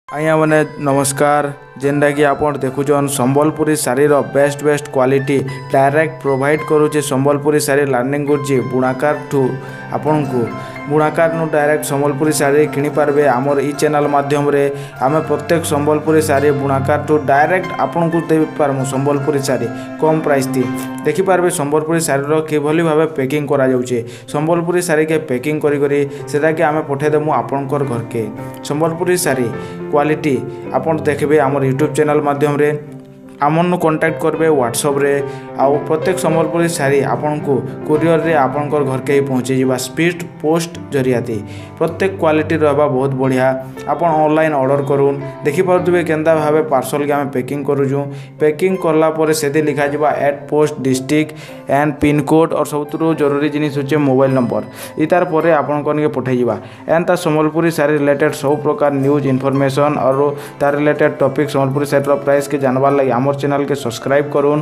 आज्ञा मैंने नमस्कार जेनटा कि आप देखुन संबलपुरी शाढ़ीर बेस्ट क्वालिटी डायरेक्ट प्रोवाइड करुचे संबलपुरी शाढ़ी लैंडिंग करुचे बुणाकार ठू आपण को बुणाकार नु डायरेक्ट संबलपुरी शाढ़ी किनी पारबे आमर ई चैनल माध्यम रे आमे प्रत्येक संबलपुरी शाढ़ी बुणाकार ठू डायरेक्ट आपण को दे पारमु संबलपुरी शाढ़ी कम प्राइस थी देखि पारबे संबलपुरी शाढ़ीर किभली भाबे पैकिंग करा जाउचे संबलपुरी शाढ़ी के पैकिंग करी करी सेटा के आमे पठे देमु आपनकर घर के संबलपुरी शाढ़ी क्वालिटी आपन देखबे आमर यूट्यूब चैनल माध्यम रे आमन कांटेक्ट करबे व्हाट्सएप रे आउ प्रत्येक संबलपुरी शाढ़ी आपन को कुरियर रे आपनकर घर के पहुँचे जीवा स्पीड पोस्ट जरिया थी प्रत्येक क्वालिटी रहबा बहुत बढ़िया आपन ऑनलाइन ऑर्डर करूँ देखि पारुथबे केनता भाबे पार्सल के आमे पैकिंग करूछु पैकिंग करला परे सेति लिखा जिबा at post district and pin code और सबुतरो जरूरी जिनिस होचे मोबाइल नंबर इतार परे आपन कोन के पठै जिबा एंता संबलपुरी शाढ़ी रिलेटेड सब प्रकार न्यूज इन्फॉर्मेशन और तार रिलेटेड टॉपिक संबलपुरी शाढ़ीर प्राइस के जानबार लागि हमर चैनल के सब्सक्राइब करूँ।